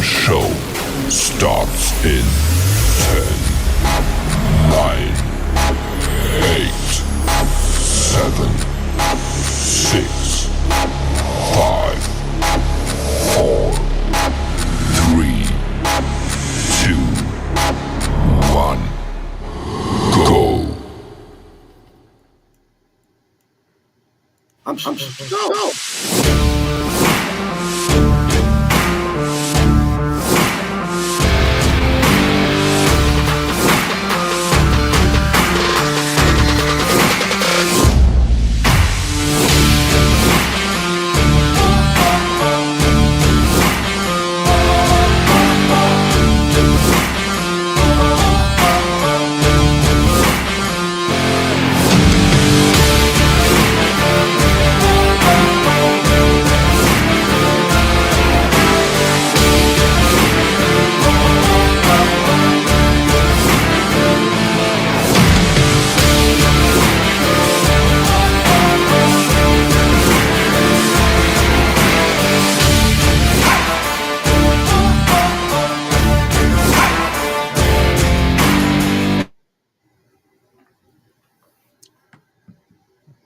show starts in 10, 9, 8, 7, 6, 5, 4, 3, 2, 1, go. I'm go.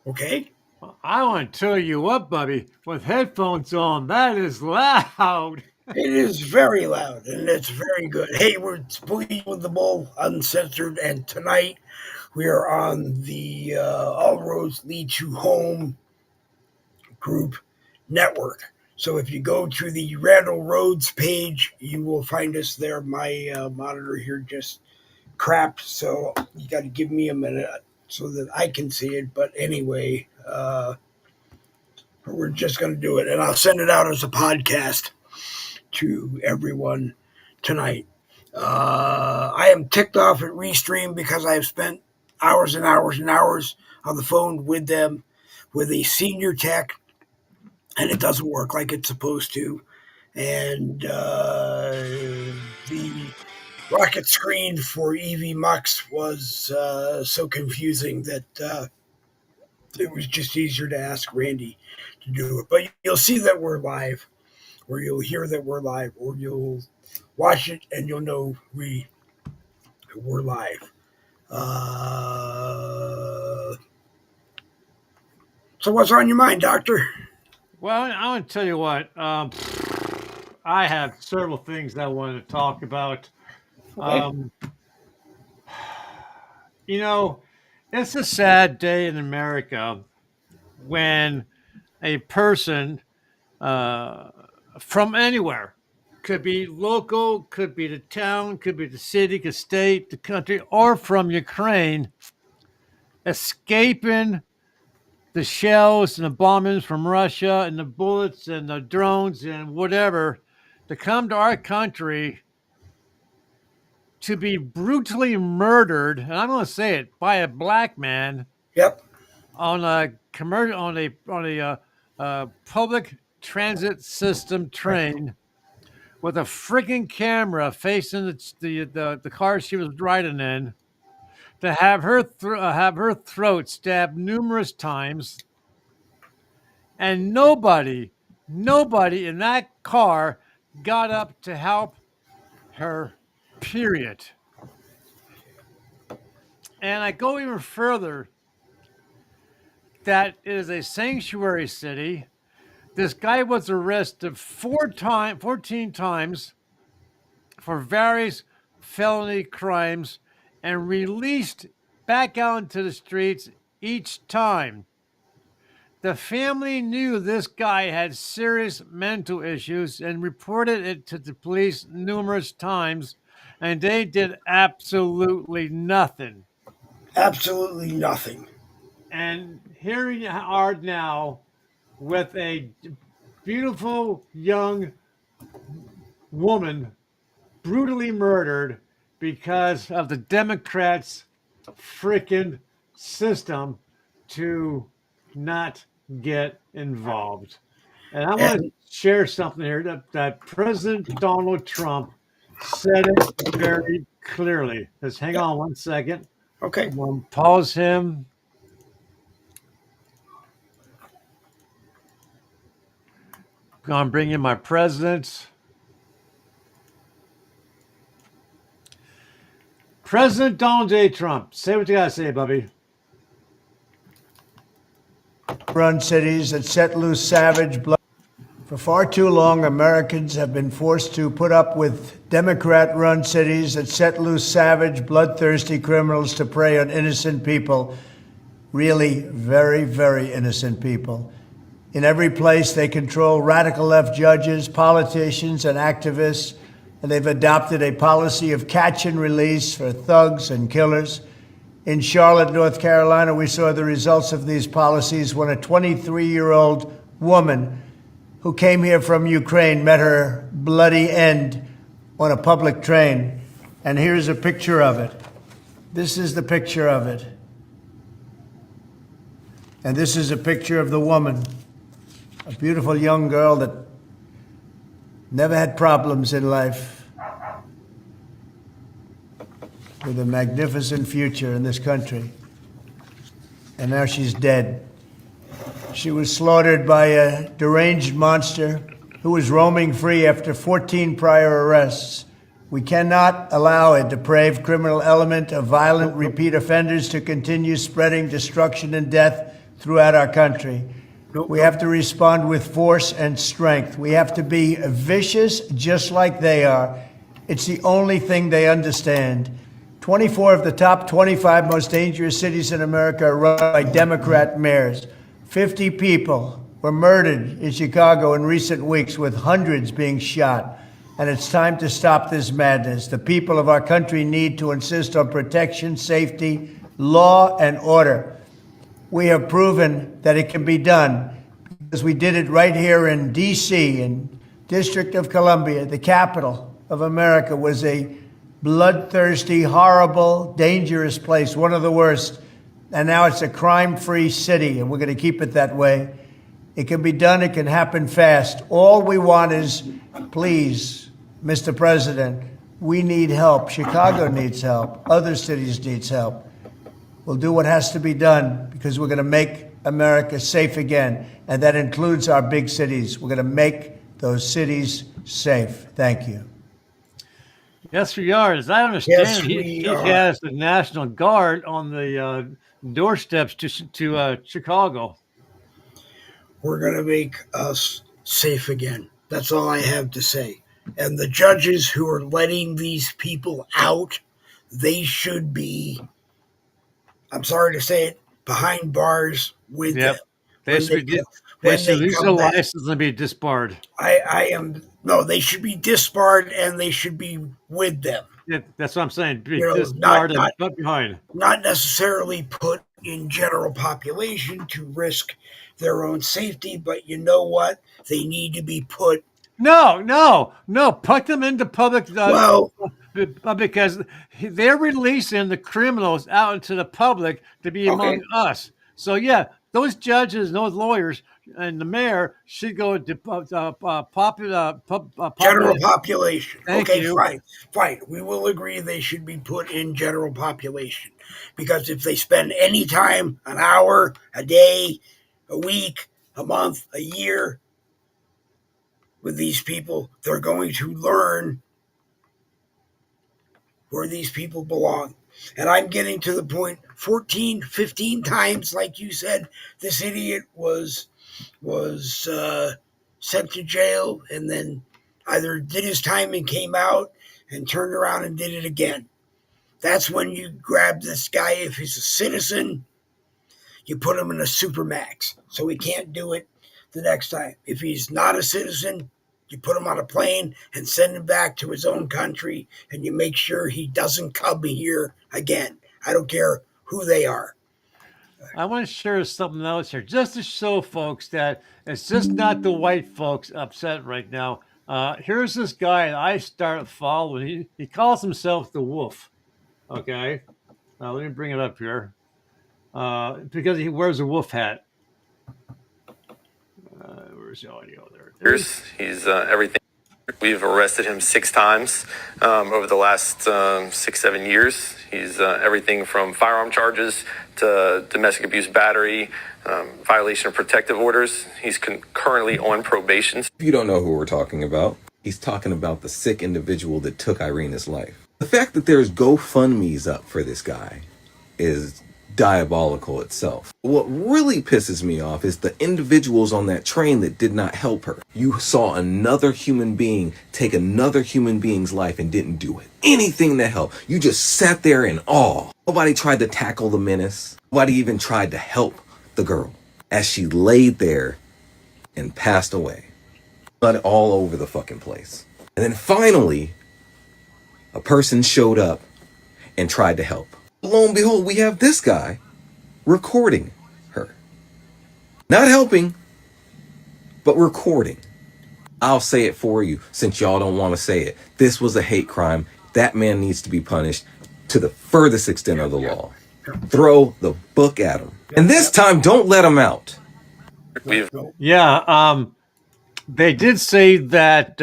Okay. I want to tell you what, Bubby, with headphones on, that is loud. It is very loud and it's very good. Hey, we're Boogie with the Bull, uncensored, and tonight we are on the All Roads Lead You Home group network. So if you go to the Randall Rhodes page, you will find us there. My monitor here just crapped, so you got to give me a minute so that I can see it. But anyway, we're just going to do it, and I'll send it out as a podcast to everyone tonight. I am ticked off at Restream because I have spent hours and hours and hours on the phone with them with a senior tech, and it doesn't work like it's supposed to. And the rocket screen for EV Mux was so confusing that it was just easier to ask Randy to do it. But you'll see that we're live, or you'll hear that we're live, or you'll watch it and you'll know we're live. So what's on your mind, Doctor? Well, I want to tell you what. I have several things I want to talk about. Okay. You know, it's a sad day in America when a person from anywhere, could be local, could be the town, could be the city, the state, the country, or from Ukraine, escaping the shells and the bombings from Russia and the bullets and the drones and whatever, to come to our country to be brutally murdered, and I'm going to say it, by a black man Yep. on a commercial on a public transit system train with a freaking camera facing the car she was riding in, to have her throat stabbed numerous times, and nobody in that car got up to help her. Period. And I go even further, that it is a sanctuary city. This guy was arrested 14 times for various felony crimes and released back out into the streets each time. The family knew this guy had serious mental issues and reported it to the police numerous times, and they did absolutely nothing. Absolutely nothing. And here you are now with a beautiful young woman brutally murdered because of the Democrats' freaking system to not get involved. And I want to And share something here that President Donald Trump said it very clearly. Just hang on one second. okay. I'm going to pause him. Going to bring in my president. President Donald J. Trump. Say what you got to say, Bubby. Run cities that set loose savage blood. For far too long, Americans have been forced to put up with Democrat-run cities that set loose savage, bloodthirsty criminals to prey on innocent people. Really very, very innocent people. In every place, they control radical left judges, politicians, and activists, and they've adopted a policy of catch and release for thugs and killers. In Charlotte, North Carolina, we saw the results of these policies when a 23-year-old woman who came here from Ukraine met her bloody end on a public train. And here's a picture of it. This is the picture of it. And this is a picture of the woman, a beautiful young girl that never had problems in life, with a magnificent future in this country. And now she's dead. She was slaughtered by a deranged monster who was roaming free after 14 prior arrests. We cannot allow a depraved criminal element of violent repeat offenders to continue spreading destruction and death throughout our country. We have to respond with force and strength. We have to be vicious just like they are. It's the only thing they understand. 24 of the top 25 most dangerous cities in America are run by Democrat mayors. 50 people were murdered in Chicago in recent weeks, with hundreds being shot. And it's time to stop this madness. The people of our country need to insist on protection, safety, law, and order. We have proven that it can be done because we did it right here in D.C., in District of Columbia. The capital of America was a bloodthirsty, horrible, dangerous place, one of the worst. And now it's a crime-free city, and we're going to keep it that way. It can be done. It can happen fast. All we want is, please, Mr. President, we need help. Chicago needs help. Other cities need help. We'll do what has to be done because we're going to make America safe again, and that includes our big cities. We're going to make those cities safe. Thank you. Yes, we are. As I understand, Yes, he are. has the National Guard on the doorsteps to Chicago. We're going to make us safe again. That's all I have to say. And the judges who are letting these people out, they should be, I'm sorry to say it, behind bars with them. They should lose their license and be disbarred. They should be disbarred and they should be with them. Yeah, that's what I'm saying. Be disbarred and put behind. Not necessarily put in general population to risk their own safety, but you know what? They need to be put. No. Put them into public. Because they're releasing the criminals out into the public to be among us. So yeah, those judges, those lawyers, and the mayor should go to general population. Thank you. Fine. We will agree they should be put in general population, because if they spend any time, an hour, a day, a week, a month, a year with these people, they're going to learn where these people belong. And I'm getting to the point, 14, 15 times, like you said, this idiot was sent to jail and then either did his time and came out and turned around and did it again. That's when you grab this guy. If he's a citizen, you put him in a supermax so he can't do it the next time. If he's not a citizen, you put him on a plane and send him back to his own country, and you make sure he doesn't come here again. I don't care who they are. I want to share something else here, just to show folks that it's just not the white folks upset right now. Here's this guy I started following. He calls himself the Wolf. Okay, let me bring it up here because he wears a wolf hat. Where's the audio there? He's everything. We've arrested him 6 times over the last 6-7 years. He's everything from firearm charges to domestic abuse battery, violation of protective orders. He's currently on probation. If you don't know who we're talking about, he's talking about the sick individual that took Irina's life. The fact that there's GoFundMe's up for this guy is diabolical itself. What really pisses me off is the individuals on that train that did not help her. You saw another human being take another human being's life and didn't do it. Anything to help. You just sat there in awe. Nobody tried to tackle the menace. Nobody even tried to help the girl as she laid there and passed away. Blood all over the fucking place. And then finally, a person showed up and tried to help. Lo and behold, we have this guy recording her. Not helping, but recording. I'll say it for you since y'all don't want to say it. This was a hate crime. That man needs to be punished to the furthest extent of the law. Throw the book at him. And this time, don't let him out. Yeah, they did say that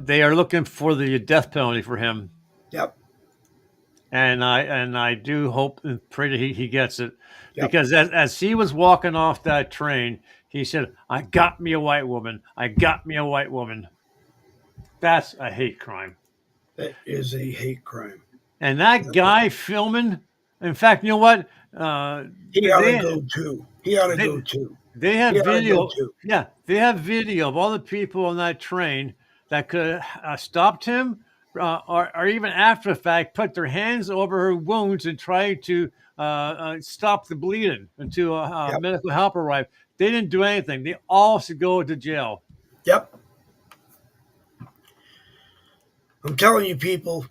they are looking for the death penalty for him. Yep. And I do hope and pray that he gets it. Yep. Because as he was walking off that train, he said, "I got me a white woman. I got me a white woman." That's a hate crime. That is a hate crime. And that guy filming, in fact, you know what? He ought to go too. He ought to go too. They have video. Yeah, they have video of all the people on that train that could have stopped him, or even after the fact, put their hands over her wounds and try to stop the bleeding until medical help arrived. They didn't do anything. They all should go to jail. Yep. I'm telling you, people,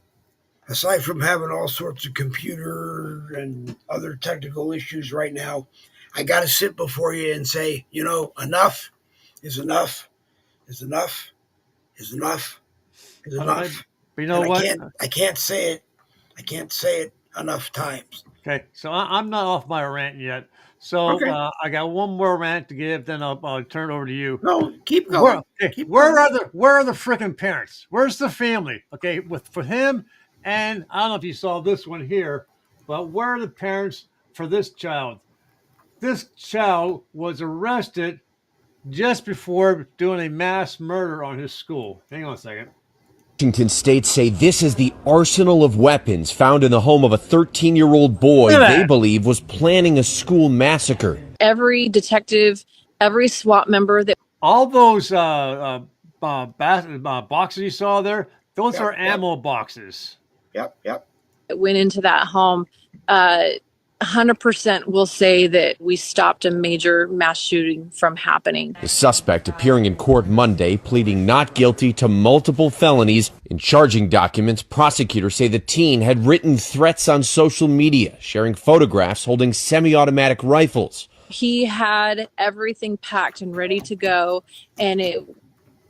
aside from having all sorts of computer and other technical issues right now, I got to sit before you and say, enough is enough is enough is enough is enough. But you know what? I can't say it. I can't say it enough times. Okay, so I'm not off my rant yet. So okay. I got one more rant to give, then I'll turn it over to you. No, keep going. Where are the freaking parents? Where's the family? Okay, for him, and I don't know if you saw this one here, but where are the parents for this child? This child was arrested just before doing a mass murder on his school. Hang on a second. Washington State say this is the arsenal of weapons found in the home of a 13-year-old boy they believe was planning a school massacre. Every detective, every SWAT member that all those boxes you saw there, those are ammo boxes. Yep. Went into that home. 100% will say that we stopped a major mass shooting from happening. The suspect appearing in court Monday, pleading not guilty to multiple felonies. In charging documents, prosecutors say the teen had written threats on social media, sharing photographs holding semi-automatic rifles. He had everything packed and ready to go, and it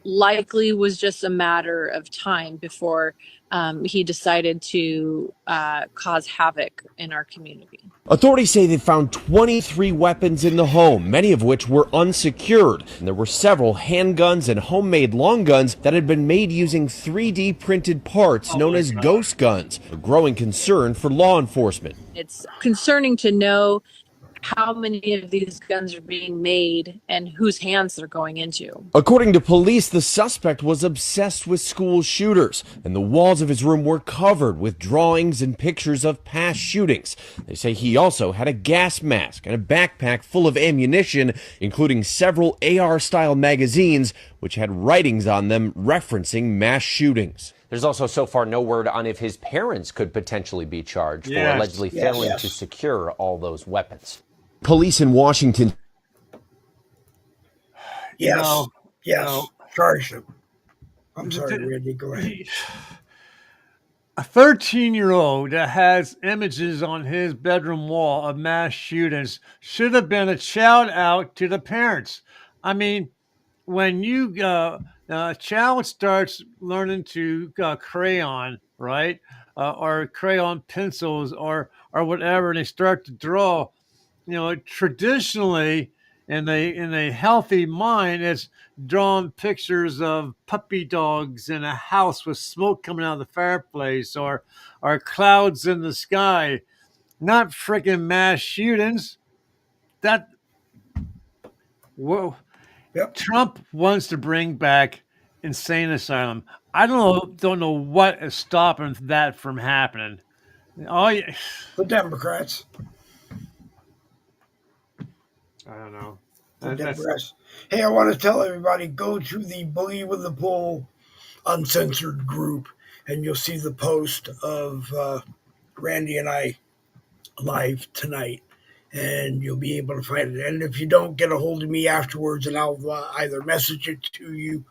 likely was just a matter of time before he decided to cause havoc in our community. Authorities say they found 23 weapons in the home, many of which were unsecured. And there were several handguns and homemade long guns that had been made using 3D printed parts known as ghost guns, a growing concern for law enforcement. It's concerning to know how many of these guns are being made and whose hands they're going into. According to police, the suspect was obsessed with school shooters, and the walls of his room were covered with drawings and pictures of past shootings. They say he also had a gas mask and a backpack full of ammunition, including several AR-style magazines, which had writings on them referencing mass shootings. There's also so far no word on if his parents could potentially be charged for allegedly failing to secure all those weapons. Police in Washington. Yes. Charge them. I'm sorry, Randy. Go ahead. A 13-year-old that has images on his bedroom wall of mass shootings should have been a shout out to the parents. I mean, when you a child starts learning to crayon, right, or crayon pencils or whatever, and they start to draw. Traditionally, in a healthy mind, it's drawn pictures of puppy dogs in a house with smoke coming out of the fireplace, or clouds in the sky, not freaking mass shootings. Trump wants to bring back insane asylum. I don't know what is stopping that from happening. Oh, yeah. The Democrats. I don't know. The Democrats. Hey, I want to tell everybody, go to the Boogie with the Bull uncensored group, and you'll see the post of Randy and I live tonight, and you'll be able to find it. And if you don't, get a hold of me afterwards, and I'll either message it to you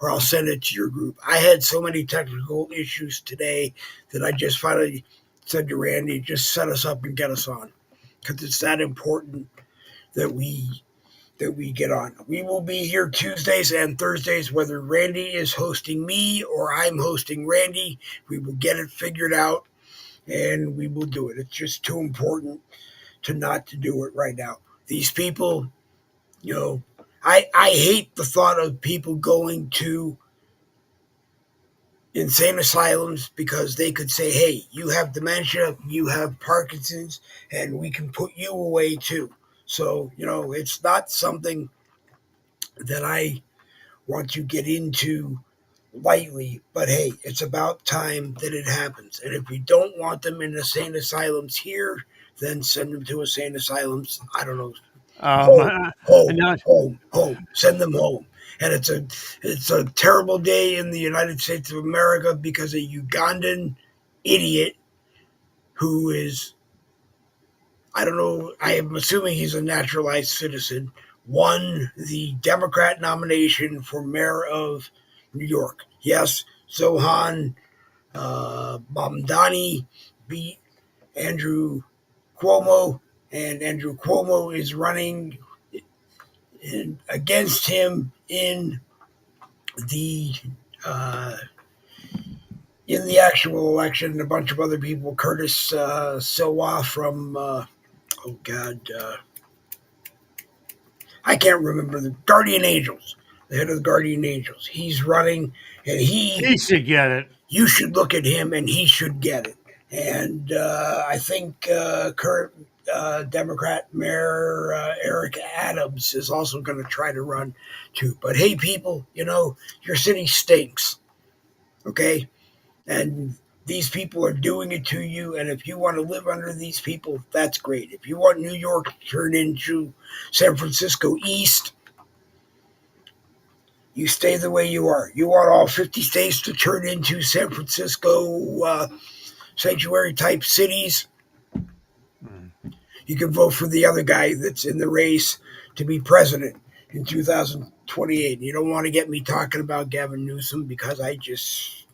or I'll send it to your group. I had so many technical issues today that I just finally said to Randy, just set us up and get us on, because it's that important that we get on. We will be here Tuesdays and Thursdays, whether Randy is hosting me or I'm hosting Randy. We will get it figured out, and we will do it. It's just too important to not to do it right now. These people, I hate the thought of people going to insane asylums because they could say, hey, you have dementia, you have Parkinson's, and we can put you away too. So, it's not something that I want to get into lightly, but hey, it's about time that it happens. And if we don't want them in insane asylums here, then send them to insane asylums. I don't know. Home. Send them home. And it's a terrible day in the United States of America because a Ugandan idiot who is, I don't know, I am assuming he's a naturalized citizen, won the Democrat nomination for mayor of New York. Yes, Zohan Mamdani beat Andrew Cuomo, and Andrew Cuomo is running against him the in the actual election. A bunch of other people, Curtis Silwa from I can't remember, the Guardian Angels, the head of the Guardian Angels. He's running, and he should get it. You should look at him, and he should get it. And I think current Democrat Mayor Eric Adams is also going to try to run too. But hey, people, your city stinks, okay? And these people are doing it to you. And if you want to live under these people, that's great. If you want New York to turn into San Francisco East, you stay the way you are. You want all 50 states to turn into San Francisco sanctuary type cities, you can vote for the other guy that's in the race to be president in 2028. You don't want to get me talking about Gavin Newsom because I just...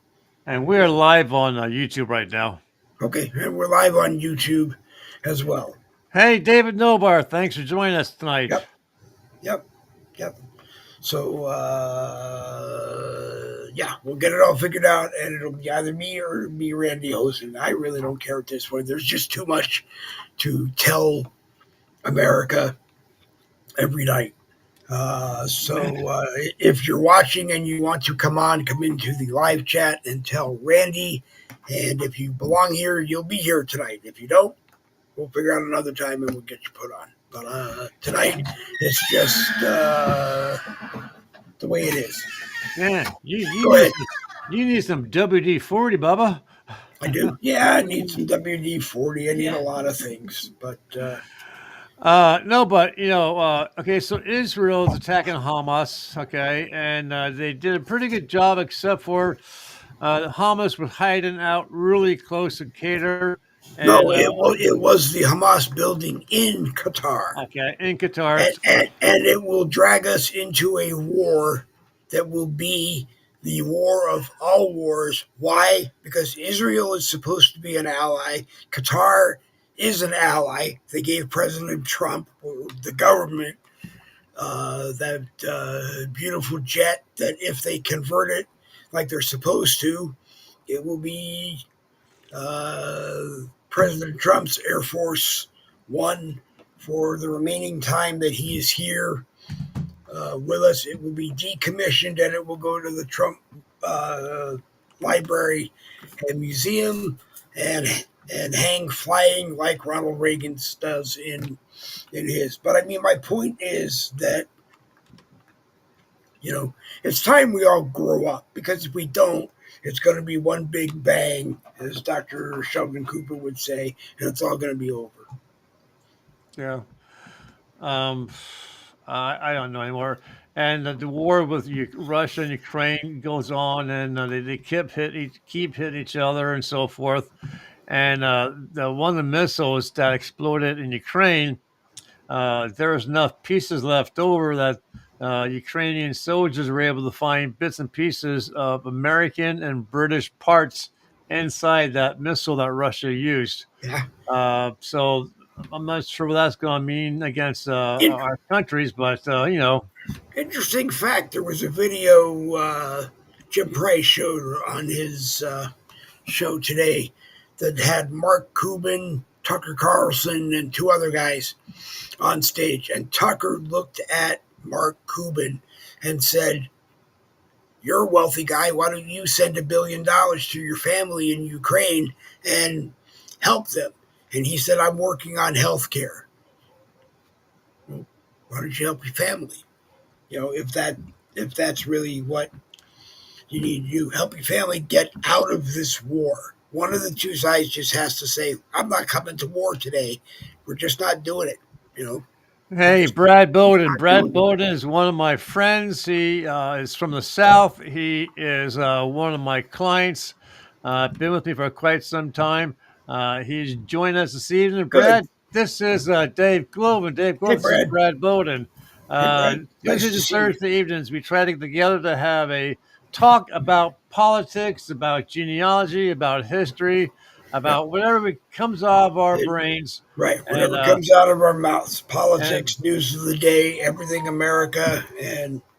And we're live on YouTube right now. Okay, and we're live on YouTube as well. Hey, David Nobar, thanks for joining us tonight. Yep. So, we'll get it all figured out, and it'll be either me or it'll be Randy hosting. I really don't care at this point. There's just too much to tell America every night. If you're watching and you want to come into the live chat and tell Randy, and if you belong here, you'll be here tonight. If you don't, we'll figure out another time and we'll get you put on. But tonight, it's just the way it is. Yeah, you need some WD-40, Bubba. I do. Yeah, I need some WD-40. I need a lot of things, but... okay, so Israel is attacking Hamas, okay, and they did a pretty good job, except for Hamas was hiding out really close to Qatar. And, it was the Hamas building in Qatar. Okay, in Qatar. And it will drag us into a war that will be the war of all wars. Why? Because Israel is supposed to be an ally. Qatar is an ally. They gave President Trump, or the government, that beautiful jet that if they convert it like they're supposed to, it will be President Trump's Air Force One for the remaining time that he is here with us. It will be decommissioned and it will go to the Trump Library and Museum and hang flying like Ronald Reagan does in his. But I mean, my point is that It's time we all grow up, because if we don't, it's going to be one big bang, as Dr. Sheldon Cooper would say, and it's all going to be over. Yeah. Um, I don't know anymore. And the war with Russia and Ukraine goes on, and they keep hitting each other and so forth. And the one of the missiles that exploded in Ukraine, there was enough pieces left over that Ukrainian soldiers were able to find bits and pieces of American and British parts inside that missile that Russia used. Yeah. So I'm not sure what that's going to mean against In- our countries, but Interesting fact, there was a video Jim Price showed on his show today that had Mark Cuban, Tucker Carlson, and two other guys on stage. And Tucker looked at Mark Cuban and said, "You're a wealthy guy. Why don't you send $1 billion to your family in Ukraine and help them?" And he said, "I'm working on health care." Well, why don't you help your family? If that's really what you need to do, help your family get out of this war. One of the two sides just has to say, "I'm not coming to war today. We're just not doing it." Hey, Brad Bowden. Brad Bowden is one of my friends. He is from the South. He is one of my clients. Been with me for quite some time. He's joined us this evening. Brad, this is Dave Glovin. Dave Glovin, this is Brad Bowden. Tuesdays and Thursday evenings, we try to get together to have a talk about politics, about genealogy, about history, about whatever comes out of our brains. Right, whatever comes out of our mouths. Politics, news of the day, everything America.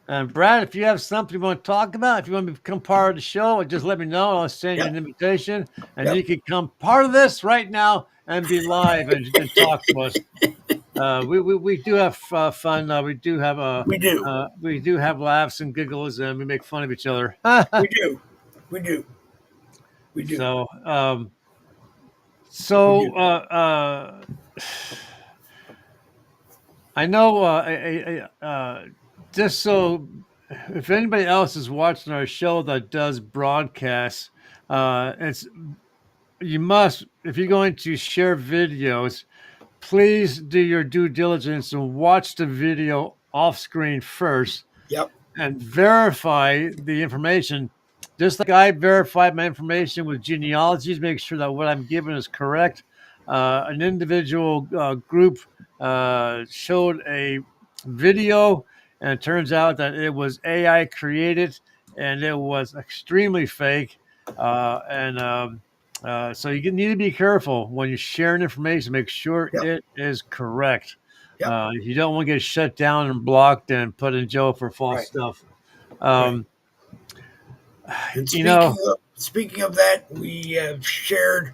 And Brad, if you have something you want to talk about, if you want to become part of the show, just let me know. I'll send you an invitation, and you can become part of this right now and be live and talk to us. We do have fun. We do have laughs and giggles, and we make fun of each other. We do. So I know. Just so, if anybody else is watching our show that does broadcasts, you must, if you're going to share videos, please do your due diligence and watch the video off screen first. Yep. And verify the information. Just like I verified my information with genealogies, make sure that what I'm giving is correct. An individual group showed a video, and it turns out that it was AI created, and it was extremely fake. So you need to be careful when you're sharing information. Make sure it is correct. You don't want to get shut down and blocked and put in jail for false stuff. And speaking of that, we have shared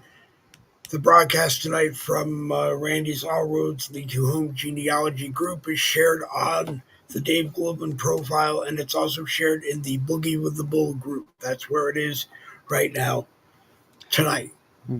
the broadcast tonight from Randy's All Roads Lead to Home Genealogy group is shared on the Dave Glovin profile, and it's also shared in the Boogie with the Bull group. That's where it is right now tonight.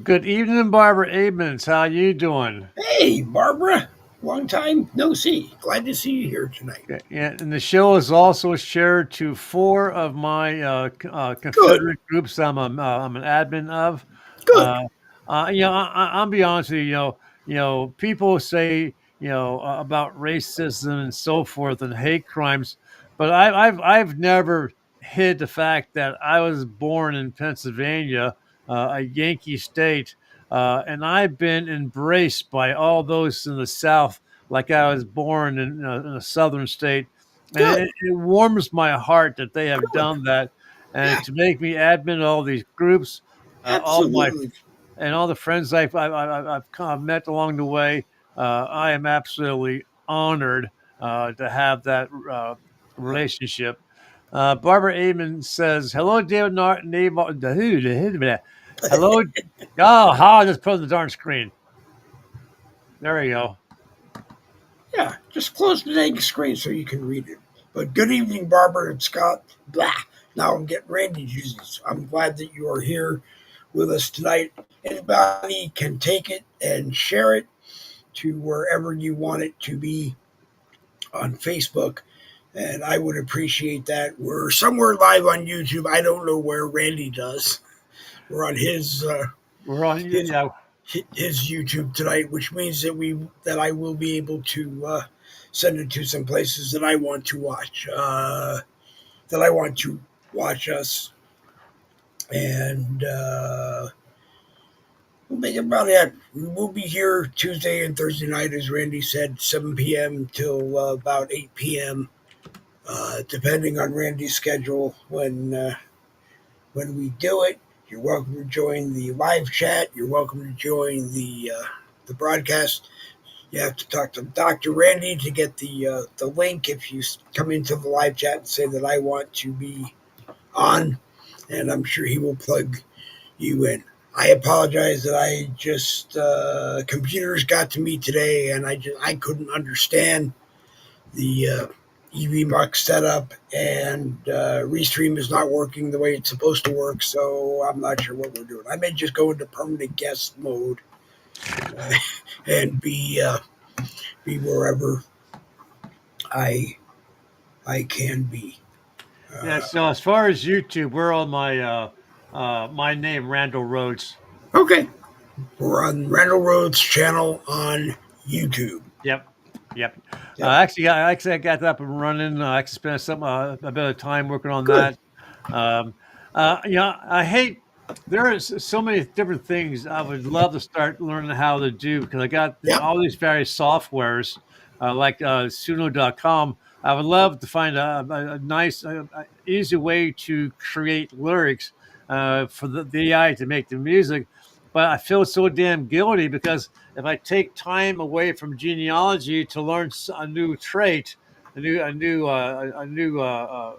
Good evening, Barbara Abens. How you doing? Hey, Barbara. Long time no see. Glad to see you here tonight. Yeah, and the show is also shared to 4 of my Confederate groups I'm an admin of. Good. I'll be honest with you. People say about racism and so forth and hate crimes, but I've never hid the fact that I was born in Pennsylvania, a Yankee state, and I've been embraced by all those in the South like I was born in a southern state. And it warms my heart that they have done that, and to make me admin all these groups, all the friends I've kind of met along the way. I am absolutely honored to have that relationship. Barbara Amon says, "Hello, David Norton. Hello." I just put on the darn screen. There we go. Yeah, just close the dang screen so you can read it. But good evening, Barbara and Scott. Blah. Now I'm getting Randy's uses. I'm glad that you are here with us tonight. Anybody can take it and share it to wherever you want it to be on Facebook. and I would appreciate that. We're somewhere live on YouTube. I don't know where Randy does. We're on We're on, his yeah. his YouTube tonight, which means that I will be able to send it to some places that I want to watch. That I want to watch us, and we'll make it about it. We'll be here Tuesday and Thursday night, as Randy said, 7 p.m. till about 8 p.m. Depending on Randy's schedule when we do it. You're welcome to join the live chat. You're welcome to join the broadcast. You have to talk to Dr. Randy to get the link if you come into the live chat and say that I want to be on, and I'm sure he will plug you in. I apologize that I just computers got to me today, and I couldn't understand the EV setup, and Restream is not working the way it's supposed to work, so I'm not sure what we're doing. I may just go into permanent guest mode and be wherever I can be. Yeah, so as far as YouTube, we're on my name, Randall Rhodes. Okay. We're on Randall Rhodes' channel on YouTube. Yep. Yep. Yep. I got that up and running. I actually spent a bit of time working on Good. that. I hate there is so many different things I would love to start learning how to do because I got Yep. all these various softwares like Suno.com. I would love to find a nice, easy way to create lyrics for the AI to make the music. But I feel so damn guilty because if I take time away from genealogy to learn a new trait, a new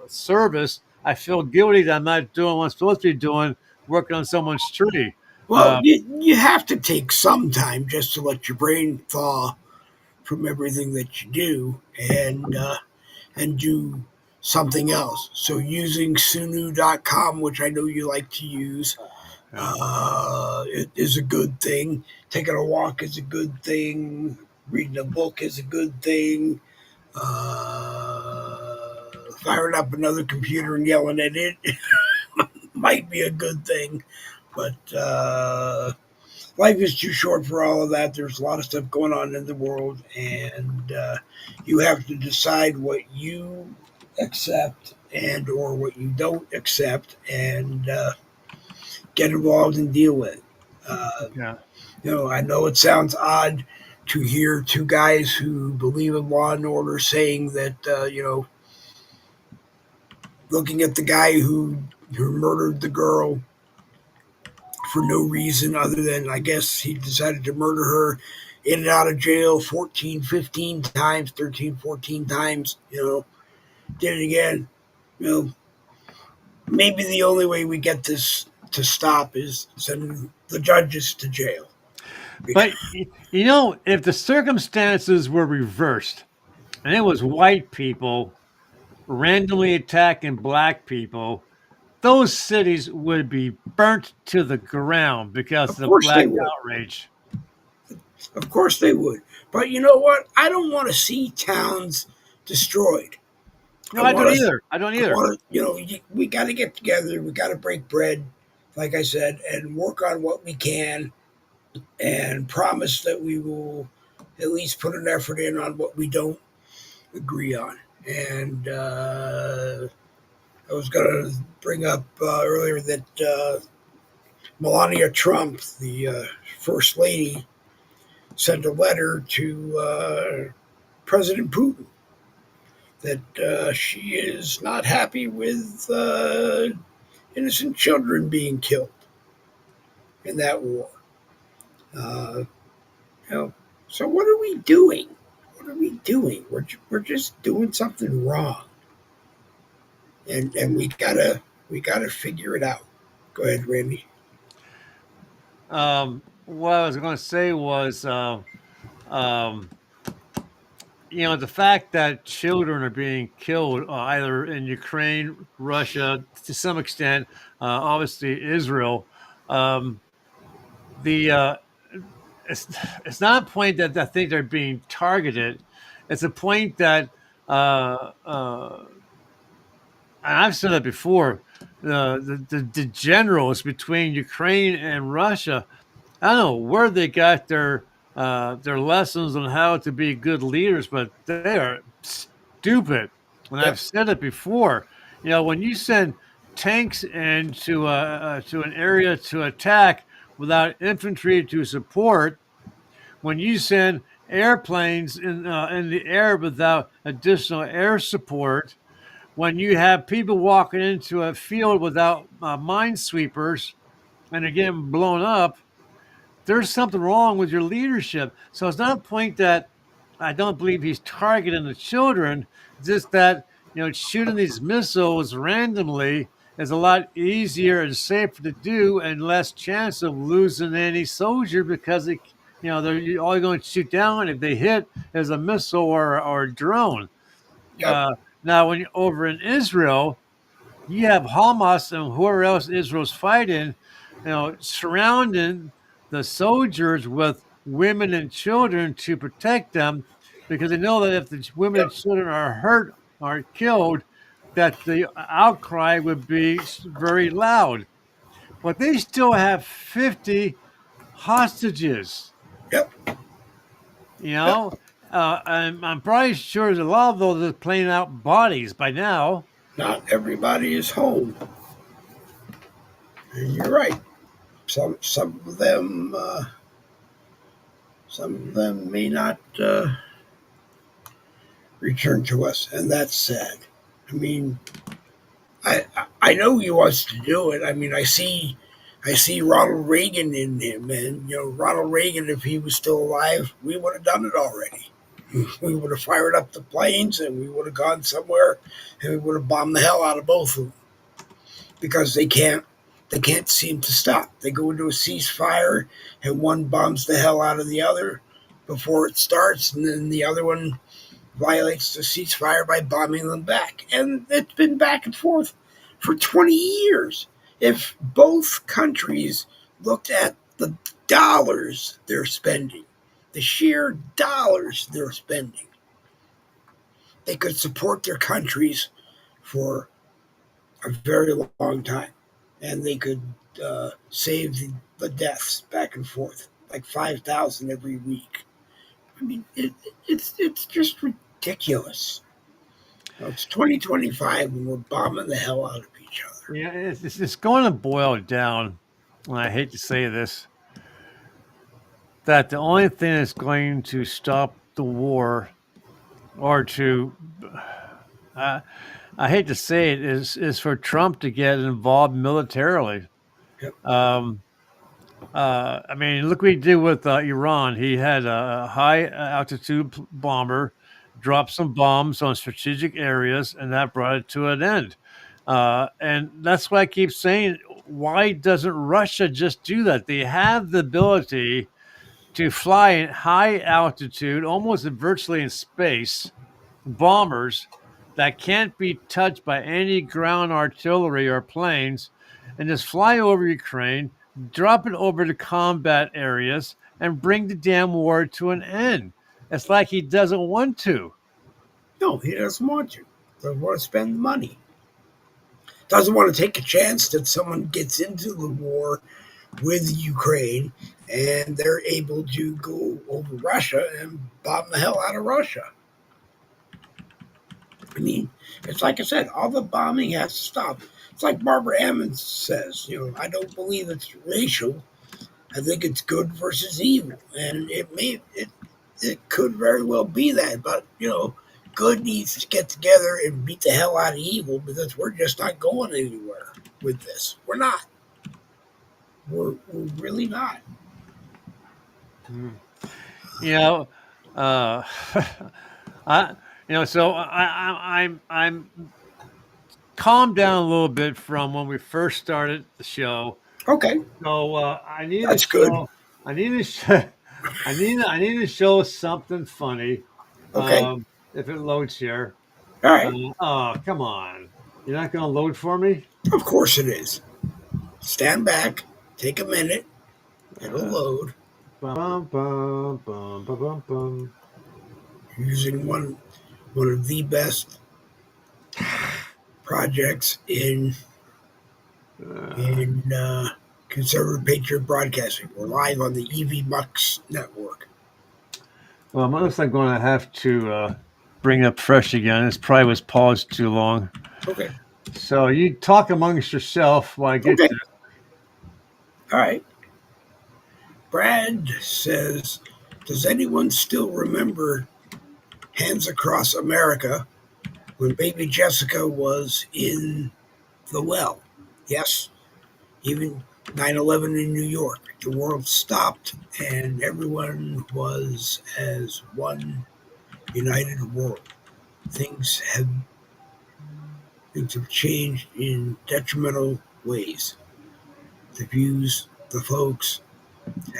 service, I feel guilty that I'm not doing what I'm supposed to be doing, working on someone's tree. Well, you have to take some time just to let your brain thaw from everything that you do and do something else. So using Sunu.com, which I know you like to use, it is a good thing. Taking a walk is a good thing. Reading a book is a good thing. Firing up another computer and yelling at it might be a good thing, but life is too short for all of that. There's a lot of stuff going on in the world, and you have to decide what you accept and or what you don't accept, and get involved and deal with it. Yeah. I know it sounds odd to hear two guys who believe in law and order saying that, looking at the guy who murdered the girl for no reason other than I guess he decided to murder her in and out of jail 14, 15 times, 13, 14 times, did it again. You know, maybe the only way we get this to stop is sending the judges to jail. But if the circumstances were reversed and it was white people randomly attacking black people, those cities would be burnt to the ground because Of of course they black would. outrage. Of course they would. But you know what? I don't want to see towns destroyed. No, I don't either. I don't either. We got to get together. We got to break bread, like I said, and work on what we can and promise that we will at least put an effort in on what we don't agree on. And I was going to bring up earlier that Melania Trump, the first lady, sent a letter to President Putin that she is not happy with innocent children being killed in that war. Uh, you know, so what are we doing? What are we doing? We're just doing something wrong, and we gotta figure it out. Go ahead, Randy. What I was going to say was, um, the fact that children are being killed either in Ukraine, Russia, to some extent, obviously Israel. Um, the it's it's not a point that I think they're being targeted. It's a point that And I've said it before. The generals between Ukraine and Russia, I don't know where they got their lessons on how to be good leaders, but they are stupid. And I've Yep. said it before. When you send tanks into to an area to attack without infantry to support, when you send airplanes in the air without additional air support, when you have people walking into a field without minesweepers and they're getting blown up, there's something wrong with your leadership. So it's not a point that I don't believe he's targeting the children, just that shooting these missiles randomly is a lot easier and safer to do, and less chance of losing any soldier because they're all going to shoot down if they hit as a missile or a drone. Yep. Uh, Now, when you're over in Israel, you have Hamas and whoever else Israel's fighting, surrounding the soldiers with women and children to protect them, because they know that if the women and Yep. children are hurt or killed, that the outcry would be very loud. But they still have 50 hostages. Yep. You Yep. know, and I'm probably sure that a lot of those are playing out bodies by now. Not everybody is home. And you're right. Some of them may not return to us, and that's sad. I mean, I know he wants to do it. I mean, I see Ronald Reagan in him, and Ronald Reagan, if he was still alive, we would have done it already. We would have fired up the planes, and we would have gone somewhere, and we would have bombed the hell out of both of them, because they can't seem to stop. They go into a ceasefire, and one bombs the hell out of the other before it starts, and then the other one violates the ceasefire by bombing them back. And it's been back and forth for 20 years. If both countries looked at the dollars they're spending, the sheer dollars they're spending, they could support their countries for a very long time. And they could save the deaths back and forth, like 5,000 every week. I mean, it's just ridiculous. It's 2025 and we're bombing the hell out of each other. Yeah, it's going to boil down, and I hate to say this, that the only thing that's going to stop the war, or to, uh, I hate to say it, is for Trump to get involved militarily. Yep. I mean, look what he did with Iran. He had a high altitude bomber drop some bombs on strategic areas, and that brought it to an end. And that's why I keep saying, why doesn't Russia just do that? They have the ability to fly at high altitude, almost virtually in space, bombers that can't be touched by any ground artillery or planes, and just fly over Ukraine, drop it over the combat areas, and bring the damn war to an end. It's like he doesn't want to. No, he doesn't want to. Doesn't want to spend the money. Doesn't want to take a chance that someone gets into the war with Ukraine and they're able to go over Russia and bomb the hell out of Russia. I mean, it's like I said, all the bombing has to stop. It's like Barbara Emmons says, I don't believe it's racial. I think it's good versus evil. And it could very well be that, but good needs to get together and beat the hell out of evil, because we're just not going anywhere with this. We're not. We're really not. You know, uh, I, so I'm calmed down a little bit from when we first started the show. Okay. So I need That's to show, good. I need to show, I need to show something funny. Okay. If it loads here. All right. Oh, come on! You're not going to load for me? Of course it is. Stand back. Take a minute. It'll load. Bum, bum, bum, bum, bum, bum. Using one of the best projects in conservative patriot broadcasting. We're live on the EV Bucks network. Well, unless I'm going to have to bring up fresh again. This probably was paused too long. Okay. So you talk amongst yourself while I get to it. All right. Brad says, does anyone still remember Hands Across America when baby Jessica was in the well? Yes. Even 9/11 in New York. The world stopped and everyone was as one united world. Things have changed in detrimental ways. The views the folks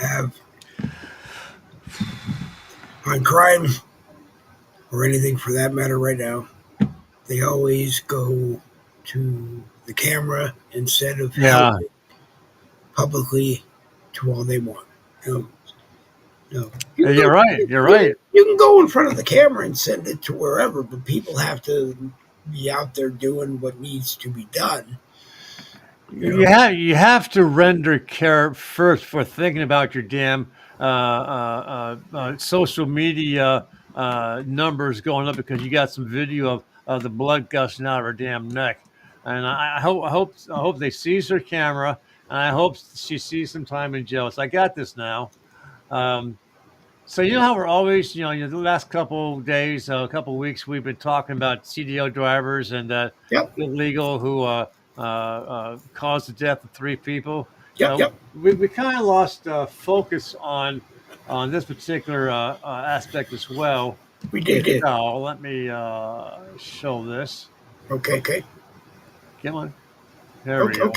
have on crime or anything for that matter right now, they always go to the camera instead of helping publicly to all they want. No. You're right. You're right. You can go in front of the camera and send it to wherever, but people have to be out there doing what needs to be done. You have to render care first for thinking about your damn social media numbers going up because you got some video of the blood gushing out of her damn neck. And I hope they seize her camera, and I hope she sees some time in jail. So I got this now. So you know how we're always, the last couple of days, a couple of weeks, we've been talking about CDL drivers and illegal who caused the death of 3 people. We kind of lost focus on this particular aspect as well. We did. So let me show this. Okay. Come on. There we go.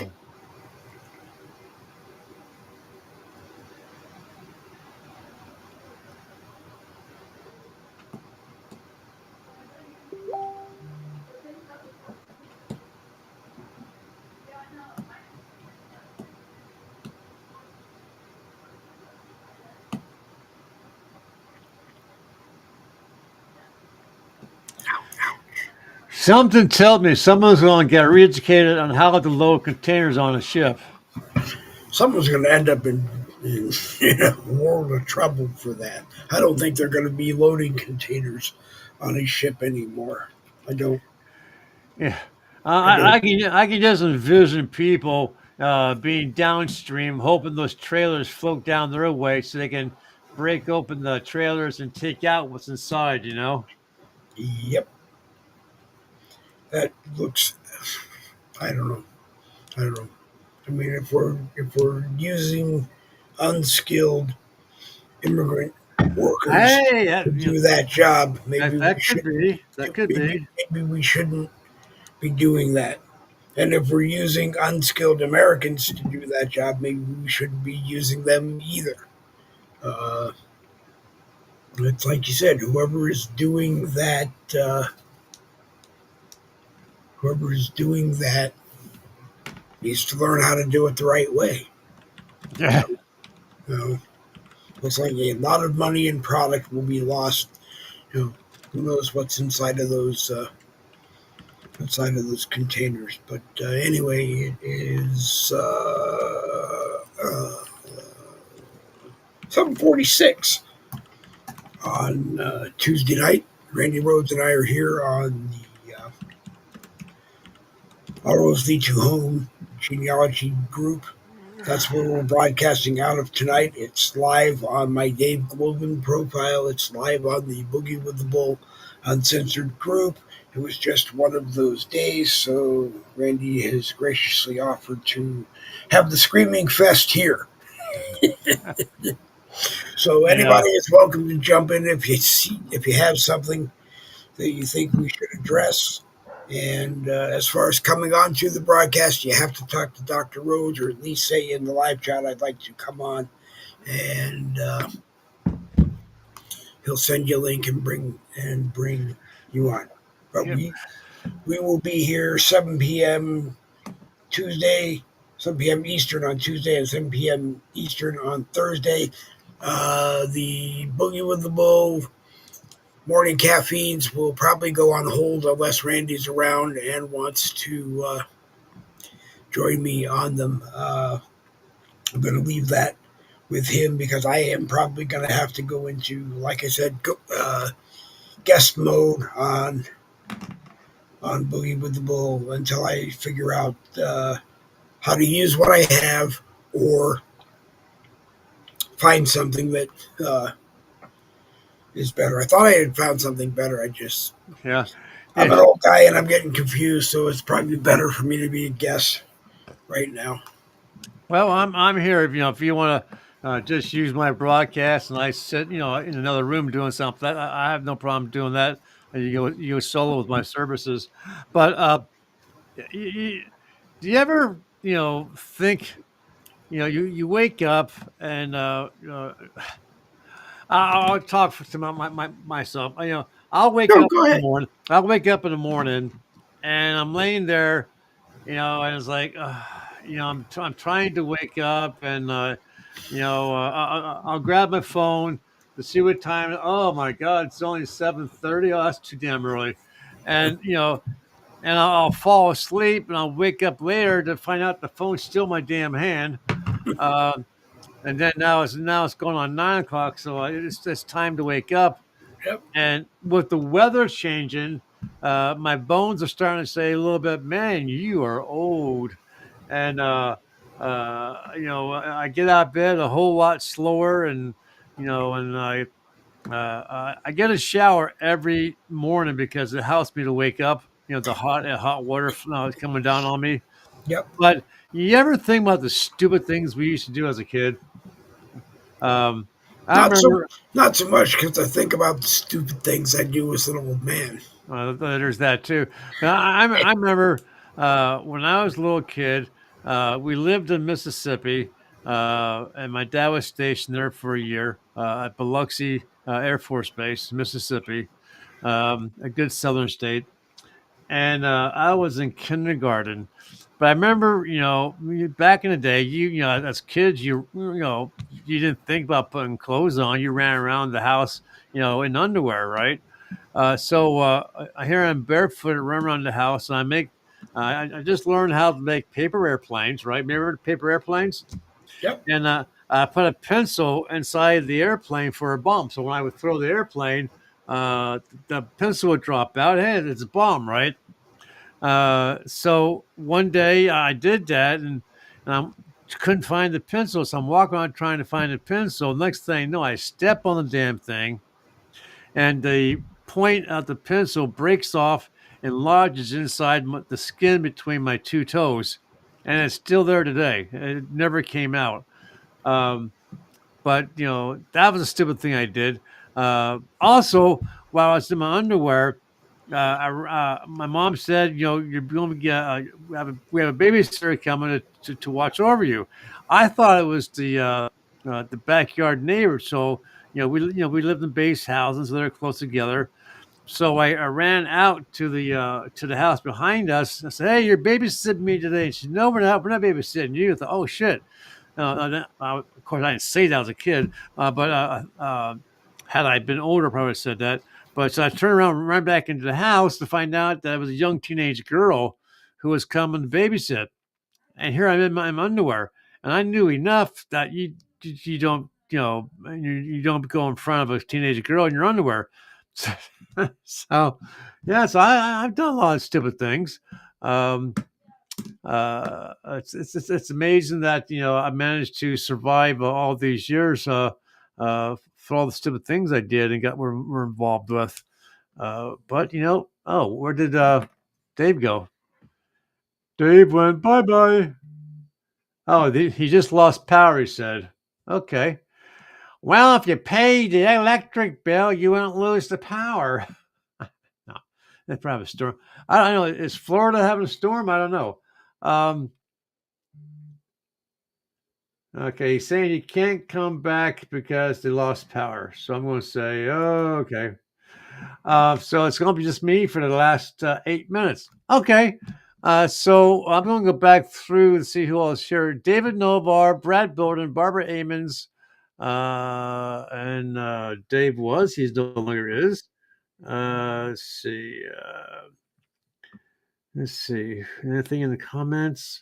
Something tells me someone's going to get re-educated on how to load containers on a ship. Someone's going to end up in a world of trouble for that. I don't think they're going to be loading containers on a ship anymore. I don't. Yeah, I can just envision people being downstream, hoping those trailers float down their way so they can break open the trailers and take out what's inside. Yep. That looks. I don't know. I mean, if we're using unskilled immigrant workers to do that job, maybe we shouldn't be doing that. And if we're using unskilled Americans to do that job, maybe we shouldn't be using them either. It's like you said, whoever is doing that needs to learn how to do it the right way. Yeah. Looks like a lot of money and product will be lost. Who knows what's inside of those containers? But anyway, it is 7:46 on Tuesday night. Randy Rhodes and I are here on the All Roads Lead to Home Genealogy group. That's where we're broadcasting out of tonight. It's live on my Dave Glovin profile. It's live on the Boogie with the Bull Uncensored group. It was just one of those days, so Randy has graciously offered to have the Screaming Fest here. So anybody is welcome to jump in if you have something that you think we should address. And as far as coming on to the broadcast, you have to talk to Dr. Rhodes, or at least say in the live chat, I'd like to come on, and he'll send you a link and bring you on. But we will be here 7 p.m. Tuesday, 7 p.m. Eastern on Tuesday, and 7 p.m. Eastern on Thursday. The Boogie with the Bull morning caffeines will probably go on hold unless Randy's around and wants to join me on them. I'm going to leave that with him because I am probably going to have to go into, like I said, guest mode on Boogie with the Bull until I figure out how to use what I have or find something that is better. I thought I had found something better. I'm an old guy and I'm getting confused, so it's probably better for me to be a guest right now. Well, I'm here. If you want to just use my broadcast and I sit, in another room doing something, I have no problem doing that. And you go solo with my services. But do you ever, think, you wake up and I'll talk to myself. I'll wake No, up go in the ahead. morning. I'll wake up in the morning, and I'm laying there, and it's like, I'm trying to wake up, and I'll grab my phone to see what time. Oh my God, it's only 7:30. Oh, that's too damn early, and I'll fall asleep, and I'll wake up later to find out the phone's still in my damn hand. Uh, and then now it's going on 9 o'clock, so it's time to wake up. Yep. And with the weather changing, my bones are starting to say a little bit, man, you are old. And I get out of bed a whole lot slower, and and I get a shower every morning because it helps me to wake up. The hot water coming down on me. Yep. But you ever think about the stupid things we used to do as a kid? Um, I Not so remember not so much because I think about the stupid things I do as an old man. there's that too. But I remember when I was a little kid, we lived in Mississippi, and my dad was stationed there for a year at Biloxi Air Force Base, Mississippi, a good southern state. And I was in kindergarten. But I remember, back in the day, as kids, you didn't think about putting clothes on. You ran around the house, in underwear, right? Here I'm barefoot, run around the house, and I just learned how to make paper airplanes, right? Remember paper airplanes? Yep. And I put a pencil inside the airplane for a bomb. So when I would throw the airplane, the pencil would drop out. Hey, it's a bomb, right? So one day I did that, and I couldn't find the pencil. So I'm walking around trying to find the pencil. Next thing you know, I step on the damn thing, and the point of the pencil breaks off and lodges inside the skin between my two toes, and it's still there today. It never came out. Um, but that was a stupid thing I did. Also, while I was in my underwear, my mom said, you're going to get we have a babysitter coming to watch over you. I thought it was the backyard neighbor. So we lived in base houses, so they're close together. So I ran out to the house behind us. I said, "Hey, you're babysitting me today." And she said, "No, we're not. We're not babysitting you." I thought, "Oh shit." Of course, I didn't say that as a kid, but had I been older, I probably would have said that. But so I turned around and ran back into the house to find out that it was a young teenage girl who was coming to babysit. And here I'm in my underwear, and I knew enough that you don't you don't go in front of a teenage girl in your underwear. So yeah, so I've done a lot of stupid things. Um, it's amazing that I managed to survive all these years for all the stupid things I did and were involved with. But where did Dave go? Dave went bye bye. Oh, he just lost power. He said, "Okay, well, if you pay the electric bill, you won't lose the power." No, they probably have a storm. I don't know. Is Florida having a storm? I don't know. Um, Okay, he's saying you can't come back because they lost power. So I'm going to say, oh, okay. So it's going to be just me for the last 8 minutes. Okay. So I'm going to go back through and see who else here. David Novar, Brad Bowden, Barbara Amons, and Dave was. He's no longer is. Let's see. Let's see. Anything in the comments?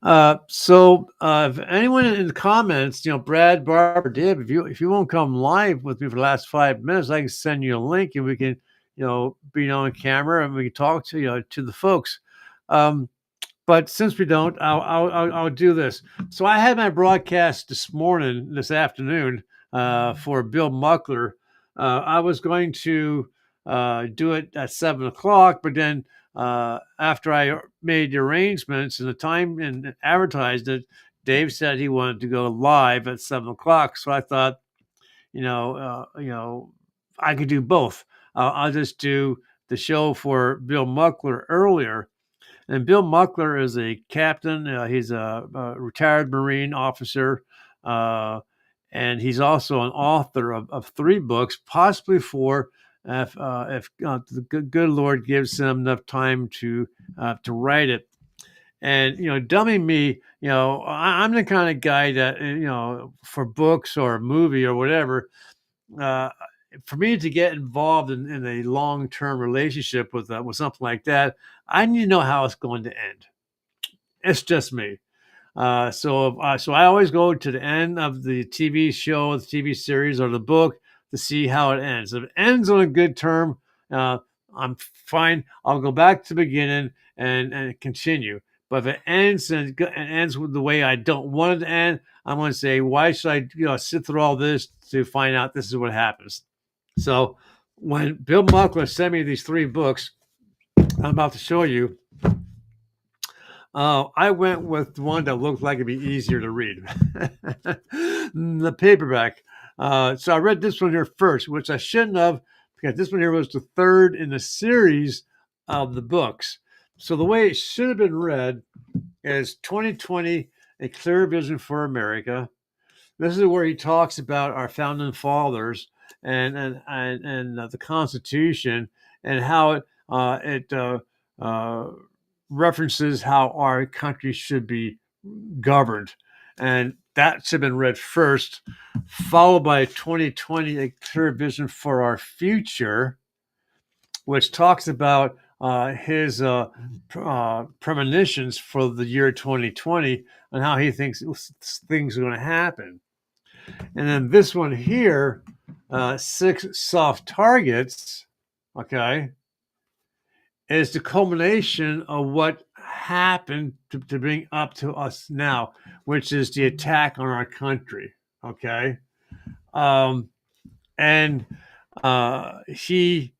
If anyone in the comments, Brad, Barbara, Dib, if you won't come live with me for the last 5 minutes, I can send you a link and we can, be on camera and we can talk to the folks. But since we don't, I'll do this. So I had my broadcast this afternoon, for Bill Muckler. I was going to do it at 7 o'clock, but then after I made the arrangements and the time and advertised it, Dave said he wanted to go live at 7 o'clock. So I thought, I could do both. I'll just do the show for Bill Muckler earlier. And Bill Muckler is a captain. He's a retired Marine officer. And he's also an author of 3 books, possibly 4, if the good Lord gives him enough time to write it. And dummy me, I'm the kind of guy that for books or a movie or whatever, for me to get involved in a long-term relationship with something like that, I need to know how it's going to end. It's just me. So I always go to the end of the TV show, the TV series, or the book to see how it ends. If it ends on a good term, I'm fine. I'll go back to the beginning and continue. But if it ends and ends with the way I don't want it to end, I'm going to say, why should I sit through all this to find out this is what happens? So when Bill Muckler sent me these 3 books I'm about to show you, I went with one that looked like it'd be easier to read. The paperback. So I read this one here first, which I shouldn't have, because this one here was the 3rd in the series of the books. So the way it should have been read is 2020, A Clear Vision for America. This is where he talks about our founding fathers and the Constitution and how it references how our country should be governed. And that should have been read first, followed by 2020, A Clear Vision for Our Future, which talks about his premonitions for the year 2020 and how he thinks things are going to happen. And then this one here, 6 Soft Targets, okay, is the culmination of what happened to bring up to us now, which is the attack on our country, okay? He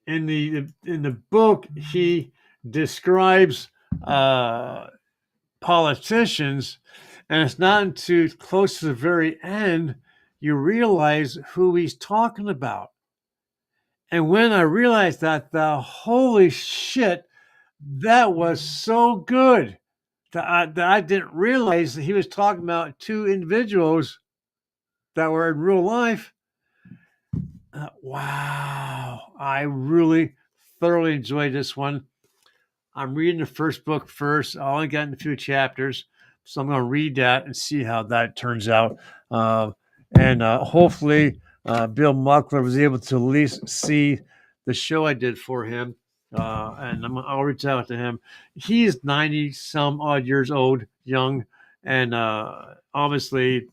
in the book, he describes politicians, and it's not until close to the very end you realize who he's talking about. And when I realized that, holy shit, that was so good that I didn't realize that he was talking about 2 individuals that were in real life. Wow. I really thoroughly enjoyed this one. I'm reading the first book first. I only got in a few chapters, so I'm going to read that and see how that turns out. Hopefully, Bill Muckler was able to at least see the show I did for him, and I'll reach out to him. He's 90 some odd years old, young, and obviously,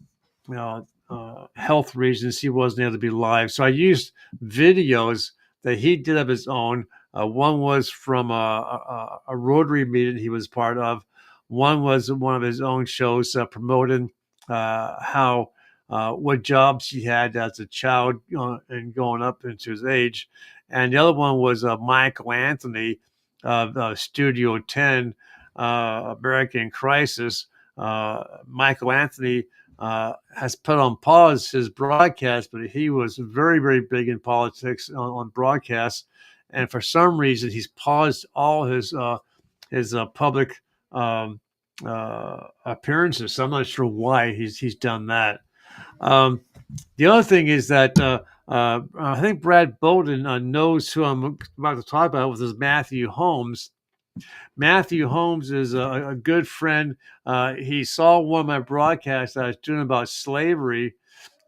health reasons, he wasn't able to be live. So I used videos that he did of his own. One was from a Rotary meeting he was part of. One was one of his own shows promoting how what jobs he had as a child and going up into his age. And the other one was Michael Anthony of Studio 10, American Crisis. Michael Anthony has put on pause his broadcast, but he was very, very big in politics on broadcasts. And for some reason, he's paused all his public appearances. So I'm not sure why he's done that. The other thing is that I think Brad Bolden knows who I'm about to talk about with his Matthew Holmes. Matthew Holmes is a good friend. He saw one of my broadcasts I was doing about slavery,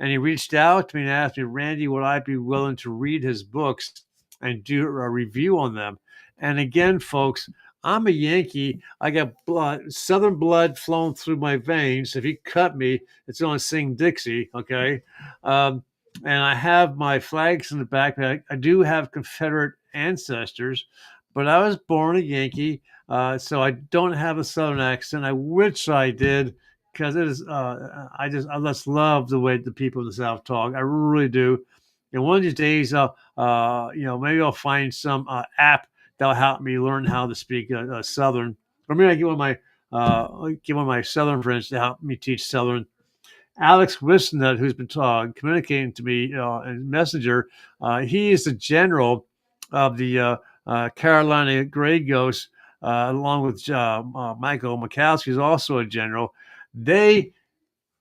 and he reached out to me and asked me, Randy, would I be willing to read his books and do a review on them? And again, folks, I'm a Yankee. I got Southern blood flowing through my veins. If you cut me, it's going to sing Dixie, okay? And I have my flags in the back. I do have Confederate ancestors, but I was born a Yankee, so I don't have a Southern accent. I wish I did, because it is. I just love the way the people in the South talk. I really do. And one of these days, maybe I'll find some app that'll help me learn how to speak Southern. Or maybe I get one of my Southern friends to help me teach Southern. Alex Wisnut, who's been communicating to me in Messenger, he is the general of the Carolina Gray Ghosts, along with Michael Mikowski, who's also a general. They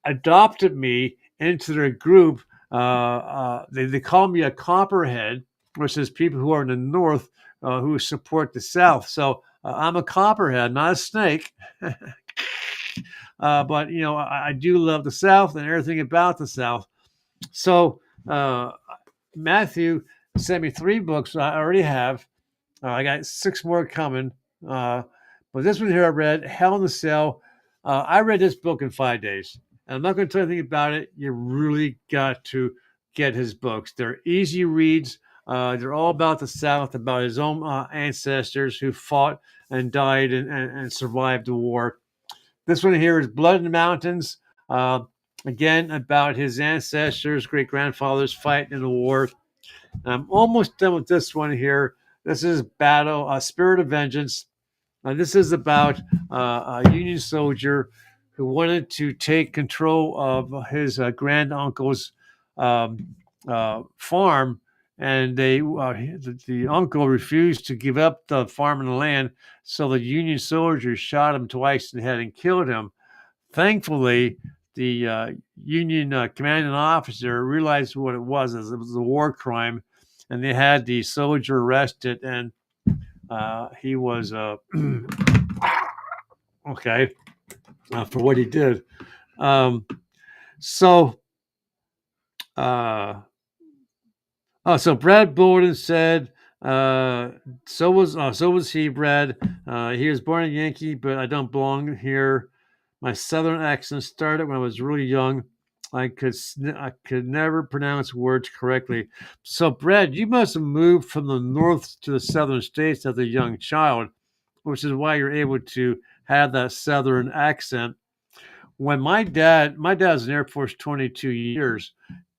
adopted me into their group. They call me a Copperhead, which is people who are in the North who support the South. So I'm a Copperhead, not a snake. But I do love the South and everything about the South. So Matthew sent me 3 books I already have. I got 6 more coming. But this one here I read, Hell in the Cell. I read this book in 5 days. And I'm not going to tell you anything about it. You really got to get his books. They're easy reads. They're all about the South, about his own ancestors who fought and died and survived the war. This one here is Blood in the Mountains. Again, about his ancestors, great-grandfathers fighting in the war. I'm almost done with this one here. This is Spirit of Vengeance. This is about a Union soldier who wanted to take control of his granduncle's farm, and the uncle refused to give up the farm and the land, so the Union soldiers shot him twice in the head and killed him. Thankfully, the Union commanding officer realized what it was. It was a war crime, and they had the soldier arrested, and he was okay for what he did. So Brad Bowden said, so was he, Brad. He was born a Yankee, but I don't belong here. My Southern accent started when I was really young. I could never pronounce words correctly. So, Brad, you must have moved from the North to the Southern states as a young child, which is why you're able to have that Southern accent. When my dad was in the Air Force 22 years,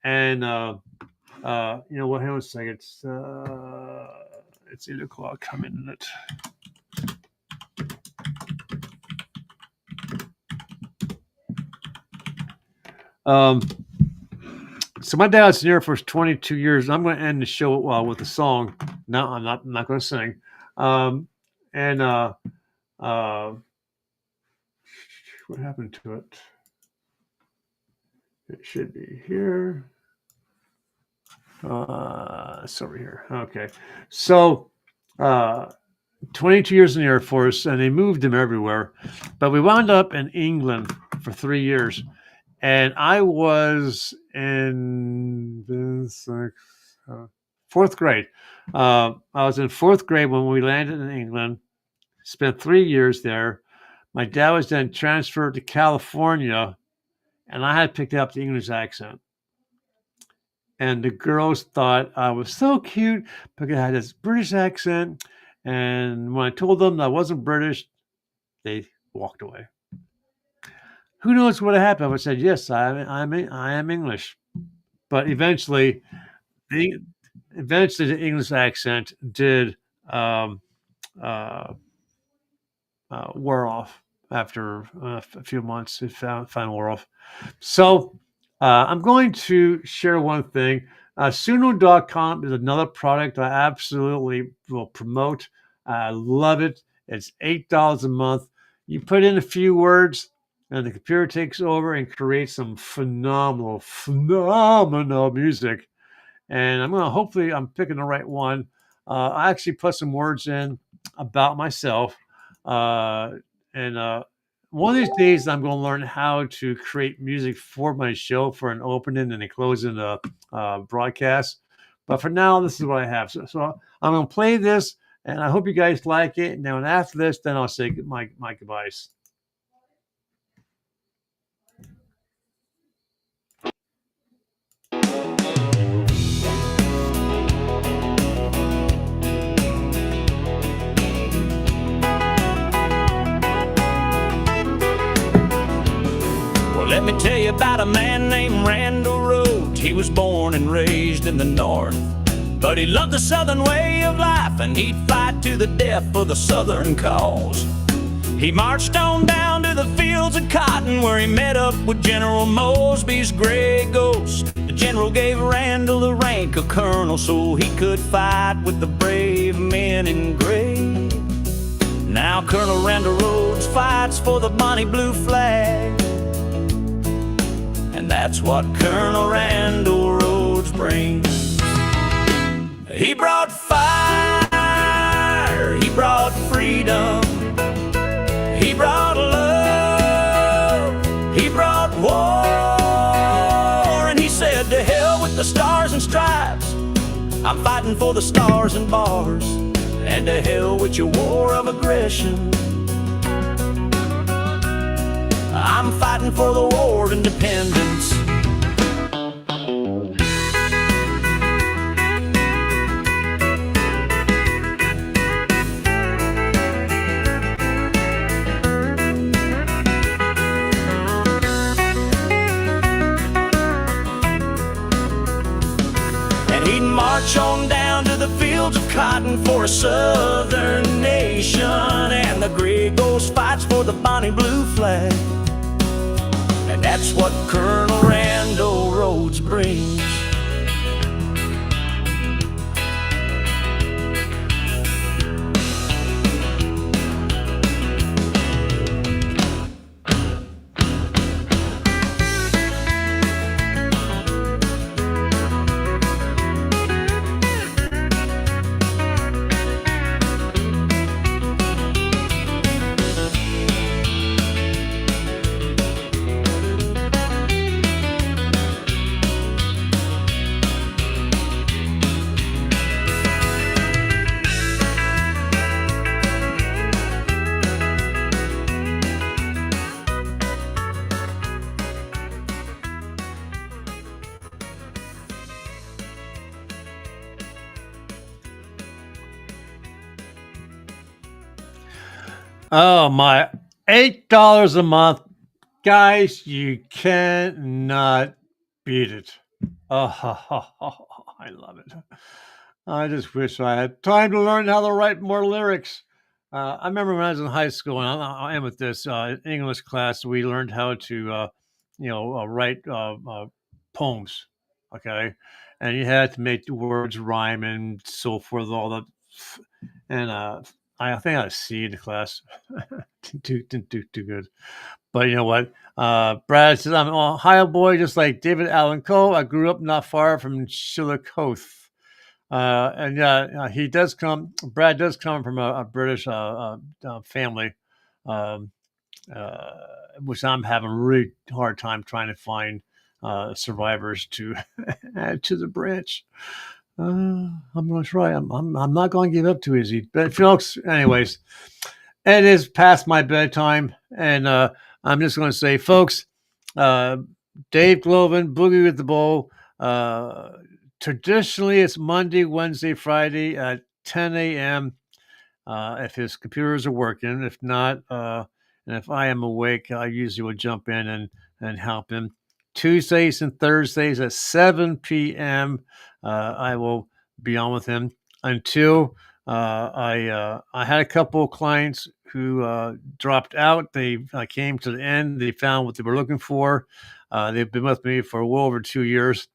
and hang on a second. It's 8 o'clock. I'm in it. So my dad was in the Air Force 22 years. I'm going to end the show with a song. No, I'm not going to sing. What happened to it? It should be here. It's over here. Okay. So, 22 years in the Air Force, and they moved him everywhere. But we wound up in England for 3 years. And I was in fourth grade. I was in 4th grade when we landed in England, spent 3 years there. My dad was then transferred to California, and I had picked up the English accent. And the girls thought I was so cute because I had this British accent. And when I told them I wasn't British, they walked away. Who knows what happened? I would say, yes, I am English. But eventually the English accent did wear off after a few months. It found wore off. So I'm going to share one thing. Suno.com is another product I absolutely will promote. I love it. It's $8 a month. You put in a few words, and the computer takes over and creates some phenomenal music. And hopefully I'm picking the right one. I actually put some words in about myself. And one of these days, I'm going to learn how to create music for my show for an opening and a closing broadcast. But for now, this is what I have. So I'm going to play this, and I hope you guys like it. And then after this, then I'll say my goodbyes. Let me tell you about a man named Randall Rhodes. He was born and raised in the North, but he loved the Southern way of life, and he'd fight to the death for the Southern cause. He marched on down to the fields of cotton, where he met up with General Mosby's gray ghost. The general gave Randall the rank of colonel so he could fight with the brave men in gray. Now Colonel Randall Rhodes fights for the bonnie blue flag, and that's what Colonel Randall Rhodes brings. He brought fire, he brought freedom, he brought love, he brought war. And he said, to hell with the stars and stripes, I'm fighting for the stars and bars, and to hell with your war of aggression, I'm fighting for the war of independence. And he'd march on down to the fields of cotton for a southern nation, and the gray ghost fights for the bonnie blue flag. And that's what Colonel Randall Rhodes brings. Oh my, $8 a month, guys! You cannot beat it. Oh, I love it. I just wish I had time to learn how to write more lyrics. I remember when I was in high school, and I am with this English class. We learned how to, write poems. Okay, and you had to make the words rhyme and so forth. All that, and I think I had a C in the class. too good. But you know what? Brad says, I'm an Ohio boy, just like David Allan Coe. I grew up not far from Chillicothe. He does come, Brad does come from a British family, um, which I'm having a really hard time trying to find survivors to add to the branch. I'm going to try. I'm not going to give up too easy. But folks, anyways, it is past my bedtime, and I'm just going to say, folks, Dave Glovin, Boogie with the Bowl. Traditionally, it's Monday, Wednesday, Friday at 10 a.m. If his computers are working. If not, and if I am awake, I usually will jump in and help him. Tuesdays and Thursdays at 7 p.m. I will be on with him until I had a couple of clients who dropped out. They came to the end. They found what they were looking for. They've been with me for well over 2 years,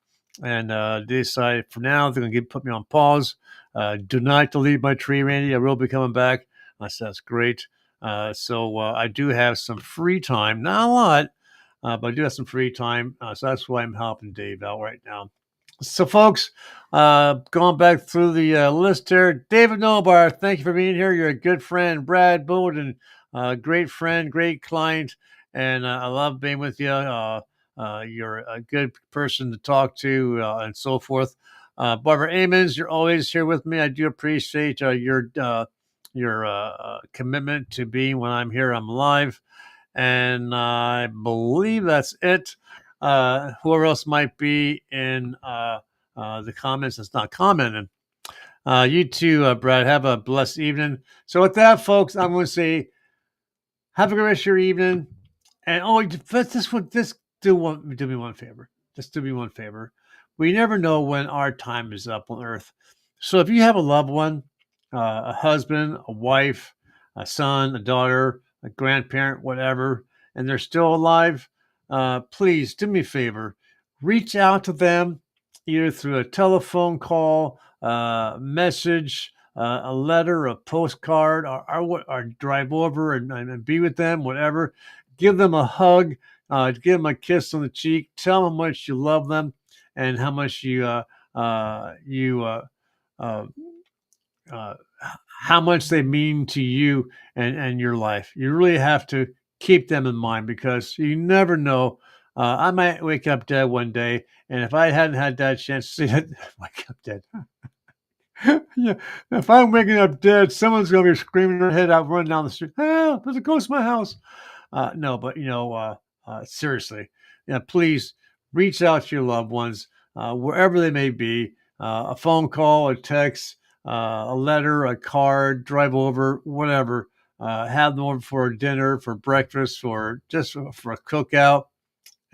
and they decided for now they're going to put me on pause. Do not delete my tree, Randy. I will be coming back. I said, that's great. So I do have some free time, not a lot, but I do have some free time. So that's why I'm helping Dave out right now. So, folks, going back through the list here, David Nobar, thank you for being here. You're a good friend. Brad Bowden, great friend, great client, and I love being with you. You're a good person to talk to, and so forth. Barbara Amons, you're always here with me. I do appreciate your commitment to being when I'm here. I'm live, and I believe that's it. Whoever else might be in the comments that's not commenting. You too, Brad. Have a blessed evening. So with that, folks, I'm going to say have a great rest of your evening. And do me one favor. Just do me one favor. We never know when our time is up on Earth. So if you have a loved one, a husband, a wife, a son, a daughter, a grandparent, whatever, and they're still alive, please do me a favor. Reach out to them either through a telephone call, message, a letter, a postcard, or drive over and be with them, whatever. Give them a hug, give them a kiss on the cheek. Tell them how much you love them and how much how much they mean to you and your life. You really have to keep them in mind because you never know. I might wake up dead one day, and if I hadn't had that chance to see it, wake up dead. Yeah, if I'm waking up dead, someone's gonna be screaming their head out, running down the street. Ah, there's a ghost in my house. No, but seriously, please reach out to your loved ones wherever they may be. A phone call, a text, a letter, a card, drive over, whatever. Have them over for dinner, for breakfast, or just for a cookout,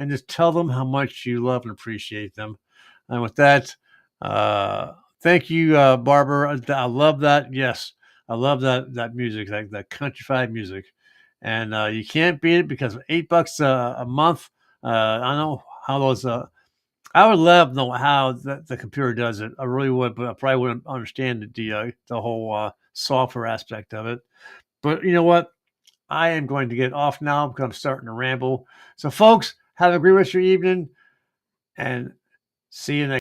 and just tell them how much you love and appreciate them. And with that, thank you, Barbara. I love that. Yes, I love that music, like that countrified music. And you can't beat it because of $8 a month. I don't know how those. I would love to know how the computer does it. I really would, but I probably wouldn't understand the whole software aspect of it. But you know what? I am going to get off now because I'm starting to ramble. So, folks, have a great rest of your evening, and see you next.